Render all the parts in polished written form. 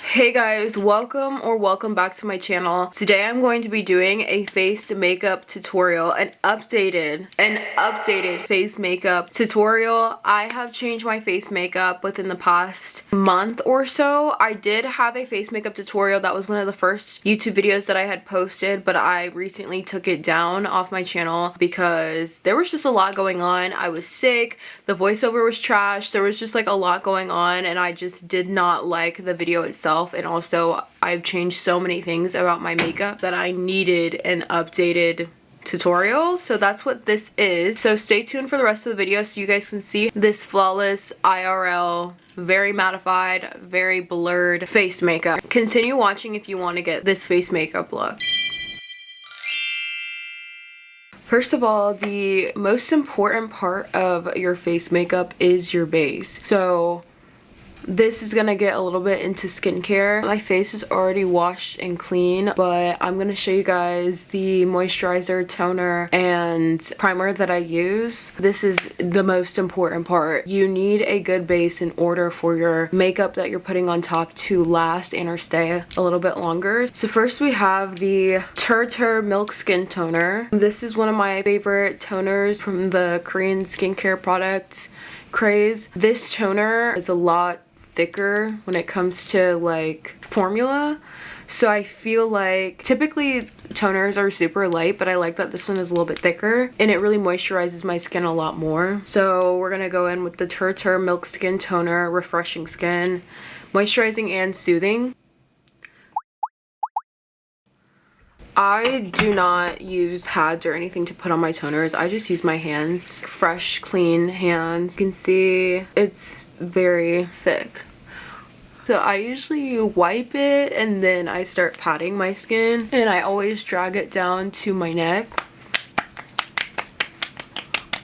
Hey guys, welcome back to my channel. Today I'm going to be doing a face makeup tutorial, an updated face makeup tutorial. I have changed my face makeup within the past month or so. I did have a face makeup tutorial that was one of the first YouTube videos that I had posted, but I recently took it down off my channel because there was just a lot going on. I was sick, the voiceover was trash, there was just like a lot going on, and I just did not like the video itself. And also I've changed so many things about my makeup that I needed an updated tutorial, so that's what this is. So stay tuned for the rest of the video so you guys can see this flawless IRL, very mattified, very blurred face makeup. Continue watching if you want to get this face makeup look. First of all, the most important part of your face makeup is your base. So this is gonna get a little bit into skincare. My face is already washed and clean, but I'm gonna show you guys the moisturizer, toner, and primer that I use. This is the most important part. You need a good base in order for your makeup that you're putting on top to last and or stay a little bit longer. So first we have the Milk Skin Toner. This is one of my favorite toners from the Korean skincare product craze. This toner is a lot thicker when it comes to like formula, so I feel like typically toners are super light, but I like that this one is a little bit thicker and it really moisturizes my skin a lot more. So we're gonna go in with the Milk Skin Toner, refreshing skin, moisturizing and soothing. I do not use pads or anything to put on my toners. I just use my hands. Fresh, clean hands. You can see it's very thick. So I usually wipe it and then I start patting my skin, and I always drag it down to my neck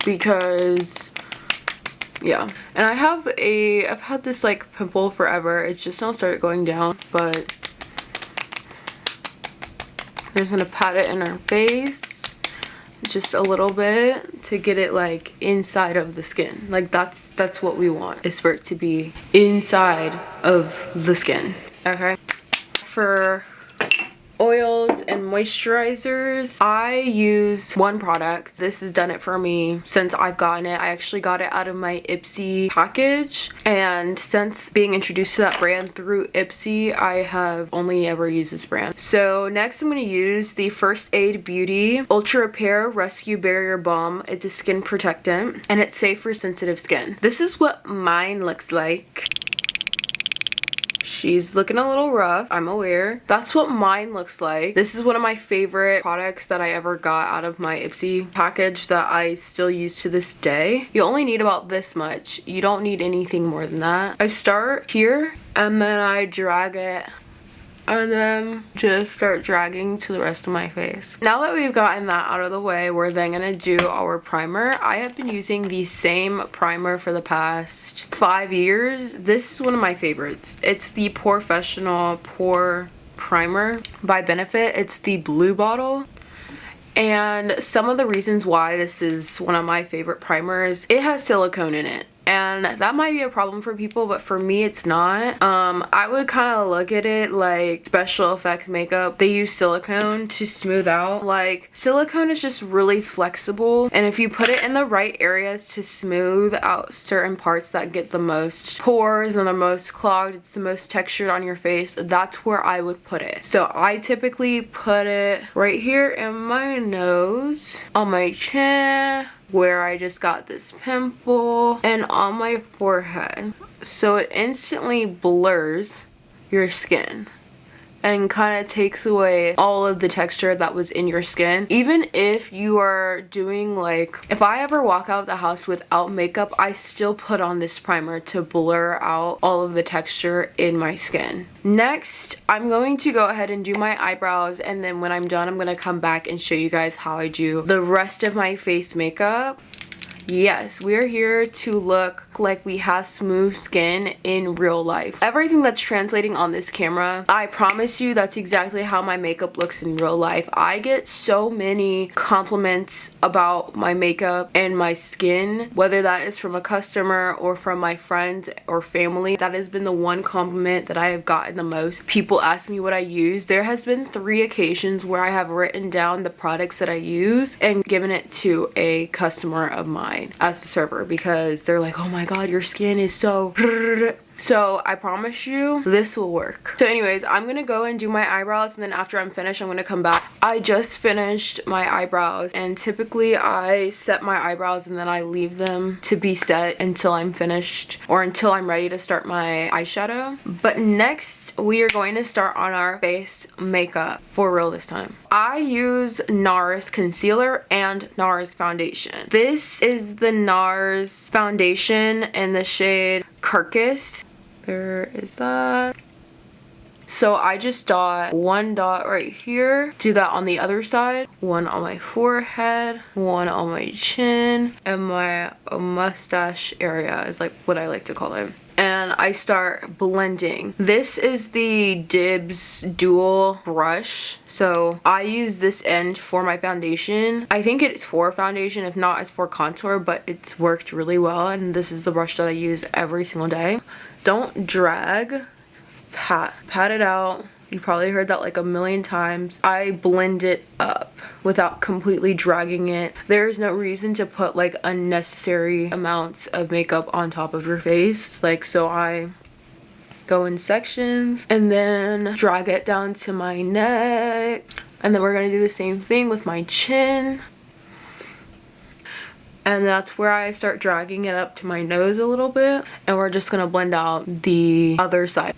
because yeah. And I've had this like pimple forever. It's just now started going down, but I'm just gonna pat it in her face just a little bit to get it like inside of the skin. Like that's what we want, is for it to be inside of the skin. Okay. For oils and moisturizers, I use one product. This has done it for me since I've gotten it. I actually got it out of my Ipsy package, and since being introduced to that brand through Ipsy, I have only ever used this brand. So next I'm going to use the First Aid Beauty Ultra Repair Rescue Barrier Balm. It's a skin protectant and it's safe for sensitive skin. This is what mine looks like. She's looking a little rough, I'm aware. That's what mine looks like. This is one of my favorite products that I ever got out of my Ipsy package that I still use to this day. You only need about this much. You don't need anything more than that. I start here and then I drag it and then just start dragging to the rest of my face. Now that we've gotten that out of the way, we're then gonna do our primer. I have been using the same primer for the past 5 years. This is one of my favorites. It's the Professional Pore Primer by Benefit. It's the blue bottle. And some of the reasons why this is one of my favorite primers, it has silicone in it. And that might be a problem for people, but for me it's not. I would kind of look at it like special effects makeup. They use silicone to smooth out. Like, silicone is just really flexible, and if you put it in the right areas to smooth out certain parts that get the most pores and the most clogged, it's the most textured on your face, that's where I would put it. So I typically put it right here in my nose, on my chin, where I just got this pimple, and on my forehead. So it instantly blurs your skin and kind of takes away all of the texture that was in your skin. Even if you are doing, like, if I ever walk out of the house without makeup, I still put on this primer to blur out all of the texture in my skin. Next, I'm going to go ahead and do my eyebrows, and then when I'm done, I'm going to come back and show you guys how I do the rest of my face makeup. Yes, we're here to look like we have smooth skin in real life. Everything that's translating on this camera, I promise you that's exactly how my makeup looks in real life. I get so many compliments about my makeup and my skin, whether that is from a customer or from my friends or family. That has been the one compliment that I have gotten the most. People ask me what I use. There has been 3 occasions where I have written down the products that I use and given it to a customer of mine as a server because they're like, oh my god, your skin is so so I promise you this will work. So anyways, I'm gonna go and do my eyebrows, and then after I'm finished I'm gonna come back. I just finished my eyebrows, and typically I set my eyebrows and then I leave them to be set until I'm finished or until I'm ready to start my eyeshadow. But next we are going to start on our face makeup for real this time. I use NARS concealer and NARS foundation. This is the NARS foundation in the shade Carcass. There is that. So I just dot 1 dot right here, do that on the other side, 1 on my forehead, 1 on my chin, and my mustache area is like what I like to call it. And I start blending. This is the Dibs dual brush, so I use this end for my foundation. I think it's for foundation, if not it's for contour, but it's worked really well, and this is the brush that I use every single day. Don't drag, pat it out. You probably heard that like a million times. I blend it up without completely dragging it. There's no reason to put like unnecessary amounts of makeup on top of your face. Like, so I go in sections and then drag it down to my neck. And then we're gonna do the same thing with my chin. And that's where I start dragging it up to my nose a little bit. And we're just gonna blend out the other side.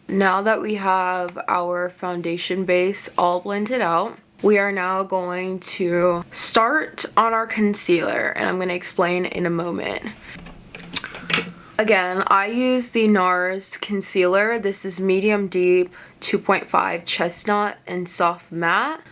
Now that we have our foundation base all blended out, we are now going to start on our concealer, and I'm going to explain in a moment. Again, I use the NARS concealer. This is medium deep, 2.5 chestnut and soft matte.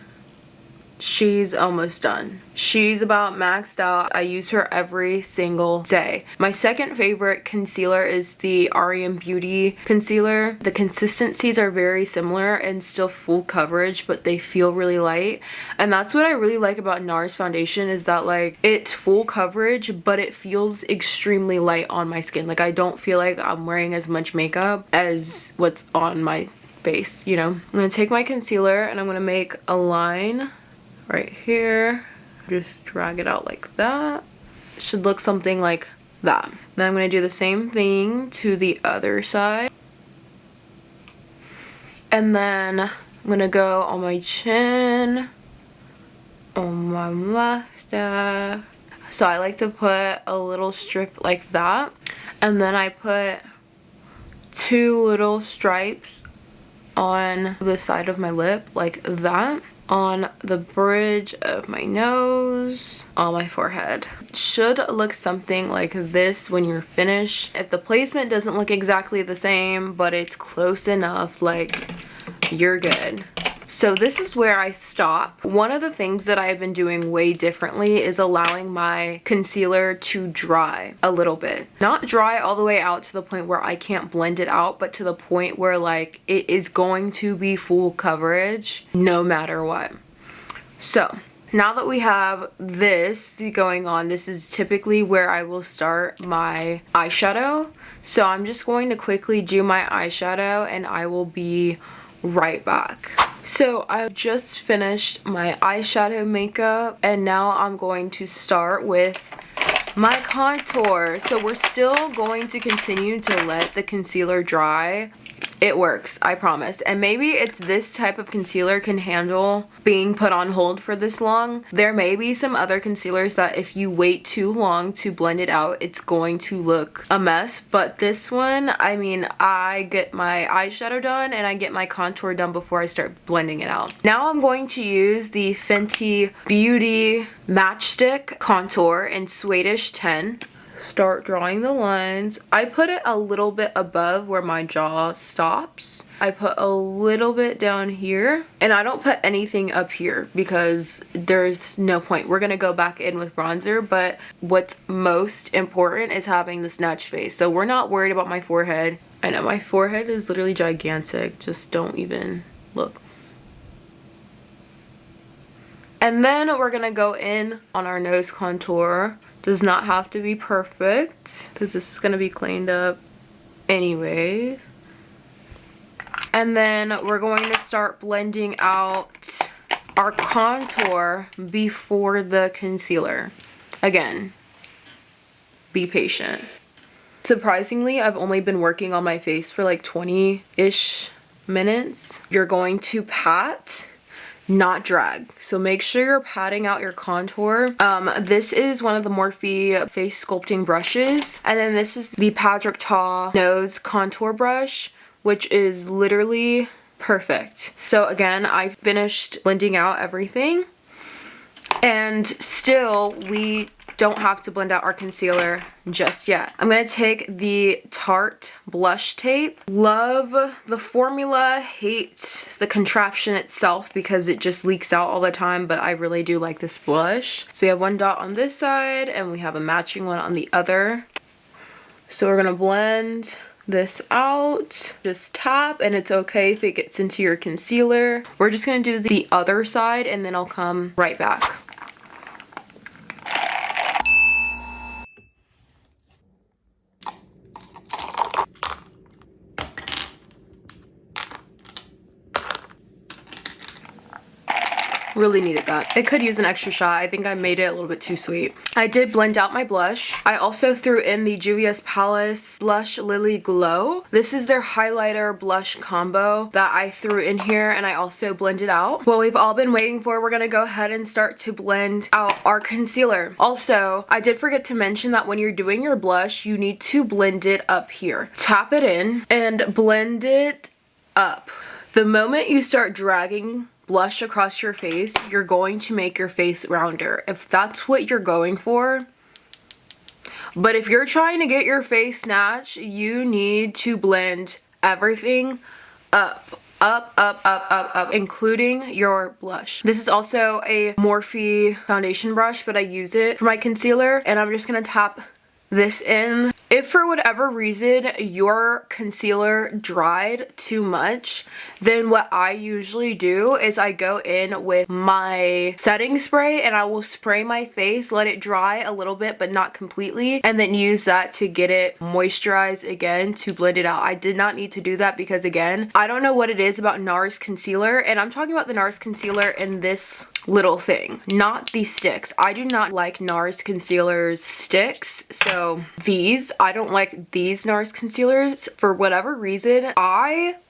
She's almost done. She's about maxed out. I use her every single day. My second favorite concealer is the R.E.M. Beauty concealer. The consistencies are very similar and still full coverage, but they feel really light. And that's what I really like about NARS foundation, is that like it's full coverage, but it feels extremely light on my skin. Like I don't feel like I'm wearing as much makeup as what's on my face, you know? I'm gonna take my concealer and I'm gonna make a line right here. Just drag it out like that. It should look something like that. Then I'm going to do the same thing to the other side. And then I'm going to go on my chin, on my mustache. So I like to put a little strip like that. And then I put 2 little stripes on the side of my lip like that, on the bridge of my nose, on my forehead. It should look something like this when you're finished. If the placement doesn't look exactly the same, but it's close enough, like, you're good. So this is where I stop. One of the things that I have been doing way differently is allowing my concealer to dry a little bit. Not dry all the way out to the point where I can't blend it out, but to the point where like it is going to be full coverage no matter what. So now that we have this going on, this is typically where I will start my eyeshadow. So I'm just going to quickly do my eyeshadow and I will be right back. So I've just finished my eyeshadow makeup, and now I'm going to start with my contour. So we're still going to continue to let the concealer dry. It works, I promise. And maybe it's this type of concealer can handle being put on hold for this long. There may be some other concealers that if you wait too long to blend it out, it's going to look a mess. But this one, I mean, I get my eyeshadow done and I get my contour done before I start blending it out. Now I'm going to use the Fenty Beauty Matchstick Contour in Swedish 10. start drawing the lines. I put it a little bit above where my jaw stops. I put a little bit down here, and I don't put anything up here because there's no point. We're gonna go back in with bronzer, but what's most important is having the snatch face. So we're not worried about my forehead. I know my forehead is literally gigantic. Just don't even look. And then we're gonna go in on our nose contour. Does not have to be perfect because this is gonna be cleaned up anyways. And then we're going to start blending out our contour before the concealer. Again, be patient. Surprisingly, I've only been working on my face for like 20-ish minutes. You're going to pat, not drag. So make sure you're patting out your contour. This is one of the Morphe face sculpting brushes. And then this is the Patrick Ta nose contour brush, which is literally perfect. So again, I finished blending out everything, and still we don't have to blend out our concealer just yet. I'm gonna take the Tarte blush tape. Love the formula, hate the contraption itself because it just leaks out all the time, but I really do like this blush. So we have one dot on this side and we have a matching one on the other. So we're gonna blend this out. Just tap, and it's okay if it gets into your concealer. We're just gonna do the other side and then I'll come right back. Really needed that. It could use an extra shot. I think I made it a little bit too sweet. I did blend out my blush. I also threw in the Juvia's Palace Blush Lily Glow. This is their highlighter blush combo that I threw in here, and I also blended out. What we've all been waiting for, we're gonna go ahead and start to blend out our concealer. Also, I did forget to mention that when you're doing your blush, you need to blend it up here. Tap it in and blend it up. The moment you start dragging blush across your face, you're going to make your face rounder if that's what you're going for. But if you're trying to get your face snatched, you need to blend everything up, including your blush. This is also a Morphe foundation brush, but I use it for my concealer, and I'm just gonna tap this in. If for whatever reason your concealer dried too much, then what I usually do is I go in with my setting spray and I will spray my face, let it dry a little bit but not completely, and then use that to get it moisturized again to blend it out. I did not need to do that because, again, I don't know what it is about NARS concealer, and I'm talking about the NARS concealer in this little thing, not the sticks. I do not like NARS concealers sticks, so I don't like these NARS concealers for whatever reason.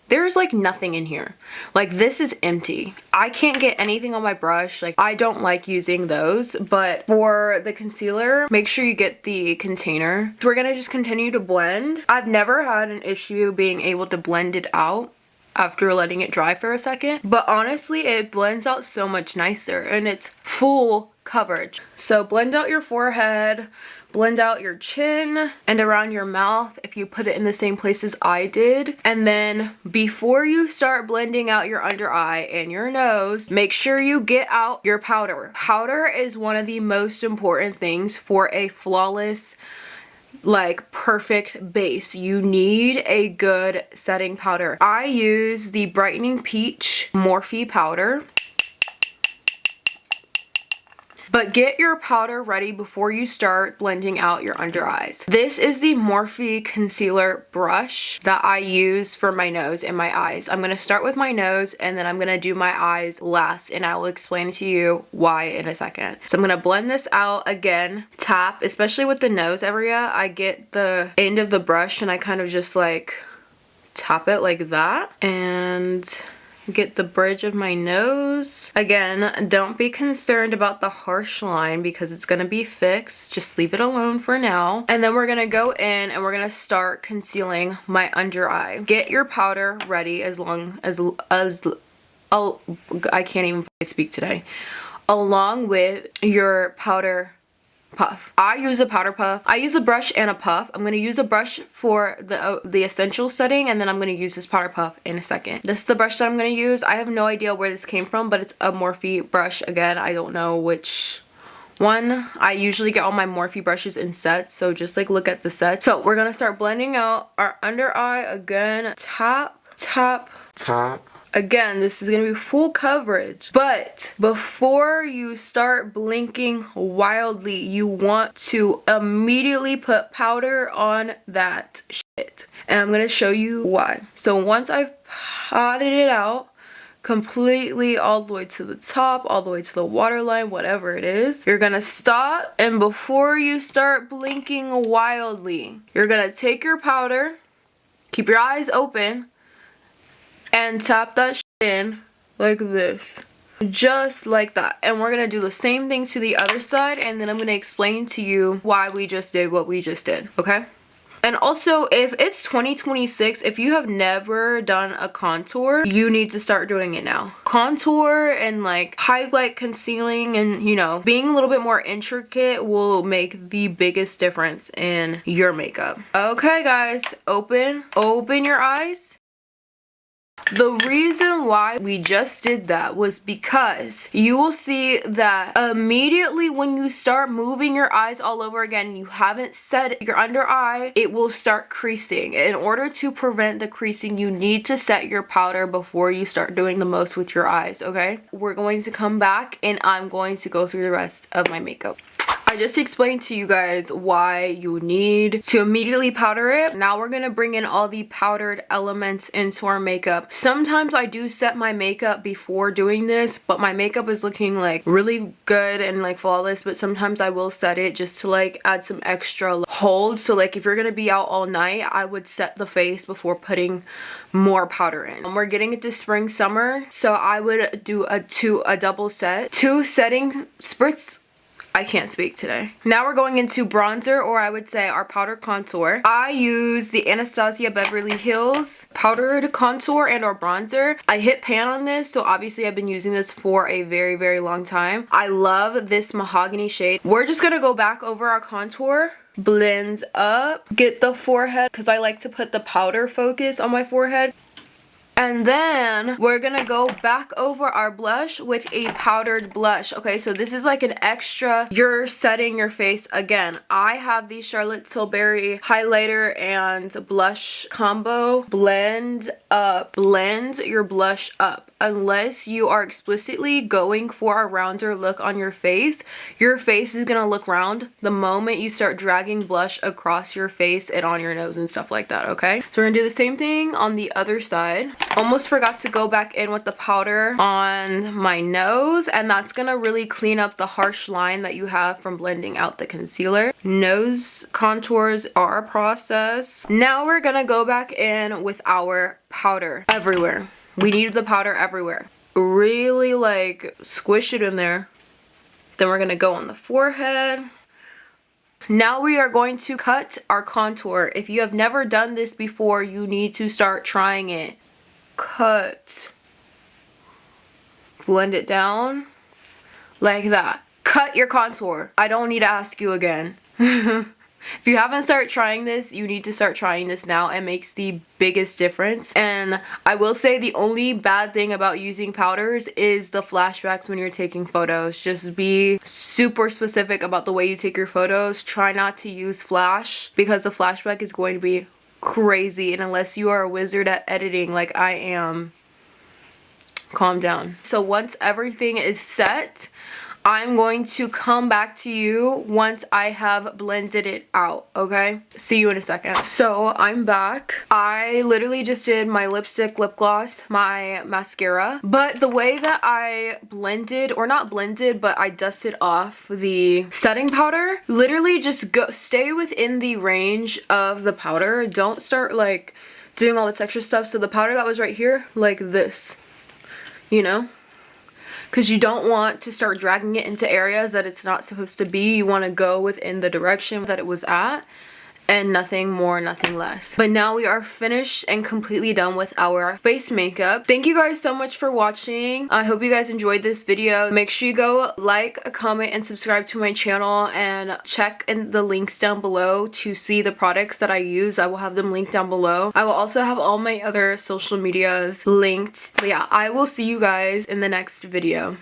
There's like nothing in here. Like, this is empty. I can't get anything on my brush. Like, I don't like using those, but for the concealer, make sure you get the container. So we're gonna just continue to blend. I've never had an issue being able to blend it out after letting it dry for a second, but honestly it blends out so much nicer and it's full coverage. So blend out your forehead, blend out your chin and around your mouth if you put it in the same place as I did. And then before you start blending out your under eye and your nose, make sure you get out your powder. Powder is one of the most important things for a flawless, like, perfect base. You need a good setting powder. I use the Brightening Peach Morphe powder. But get your powder ready before you start blending out your under eyes. This is the Morphe concealer brush that I use for my nose and my eyes. I'm going to start with my nose and then I'm going to do my eyes last, and I will explain to you why in a second. So I'm going to blend this out again. Tap, especially with the nose area, I get the end of the brush and I kind of just like tap it like that and get the bridge of my nose. Again, don't be concerned about the harsh line because it's gonna be fixed. Just leave it alone for now. And then we're gonna go in and we're gonna start concealing my under eye. Get your powder ready as I can't even speak today. Along with your powder puff. I use a powder puff. I use a brush and a puff. I'm going to use a brush for the essential setting, and then I'm going to use this powder puff in a second. This is the brush that I'm going to use. I have no idea where this came from, but it's a Morphe brush. Again, I don't know which one. I usually get all my Morphe brushes in sets, so just like look at the set. So we're going to start blending out our under eye again. Tap, tap, tap. Again, this is going to be full coverage, but before you start blinking wildly, you want to immediately put powder on that shit. And I'm going to show you why. So once I've patted it out completely all the way to the top, all the way to the waterline, whatever it is, you're going to stop, and before you start blinking wildly, you're going to take your powder, keep your eyes open, and tap that shit in like this. Just like that. And we're going to do the same thing to the other side, and then I'm going to explain to you why we just did what we just did, okay? And also, if it's 2026, if you have never done a contour, you need to start doing it now. Contour and like highlight, concealing, and you know, being a little bit more intricate will make the biggest difference in your makeup. Okay guys, open your eyes. The reason why we just did that was because you will see that immediately when you start moving your eyes all over again, you haven't set your under eye, it will start creasing. In order to prevent the creasing, you need to set your powder before you start doing the most with your eyes, okay? We're going to come back and I'm going to go through the rest of my makeup. I just explained to you guys why you need to immediately powder it. Now we're going to bring in all the powdered elements into our makeup. Sometimes I do set my makeup before doing this, but my makeup is looking like really good and like flawless, but sometimes I will set it just to like add some extra hold. So like if you're going to be out all night, I would set the face before putting more powder in. We're getting into spring summer, so I would do a double set, 2 setting spritz. I can't speak today. Now we're going into bronzer, or I would say our powder contour. I use the Anastasia Beverly Hills powdered contour and or bronzer. I hit pan on this, so obviously I've been using this for a very, very long time. I love this mahogany shade. We're just gonna go back over our contour, blend up, get the forehead, because I like to put the powder focus on my forehead. And then we're gonna go back over our blush with a powdered blush. Okay, so this is like an extra, you're setting your face. Again, I have the Charlotte Tilbury highlighter and blush combo. Blend up, blend your blush up. Unless you are explicitly going for a rounder look on your face is gonna look round the moment you start dragging blush across your face and on your nose and stuff like that, okay? So we're gonna do the same thing on the other side. Almost forgot to go back in with the powder on my nose, and that's gonna really clean up the harsh line that you have from blending out the concealer. Nose contours are a process. Now we're gonna go back in with our powder everywhere. We need the powder everywhere. Really like squish it in there. Then we're gonna go on the forehead. Now we are going to cut our contour. If you have never done this before, you need to start trying it. Cut. Blend it down like that. Cut your contour. I don't need to ask you again. If you haven't started trying this, you need to start trying this now. It makes the biggest difference. And I will say the only bad thing about using powders is the flashbacks when you're taking photos. Just be super specific about the way you take your photos. Try not to use flash because the flashback is going to be crazy. And unless you are a wizard at editing like I am, calm down. So once everything is set, I'm going to come back to you once I have blended it out, okay? See you in a second. So I'm back. I literally just did my lipstick, lip gloss, my mascara. But the way that I blended, or not blended, but I dusted off the setting powder, literally just stay within the range of the powder. Don't start like doing all this extra stuff. So the powder that was right here, like this, you know? Because you don't want to start dragging it into areas that it's not supposed to be. You want to go within the direction that it was at. and nothing more, nothing less. But now we are finished and completely done with our face makeup. Thank you guys so much for watching. I hope you guys enjoyed this video. Make sure you go like, comment, and subscribe to my channel, and check in the links down below to see the products that I use. I will have them linked down below. I will also have all my other social medias linked. But yeah, I will see you guys in the next video.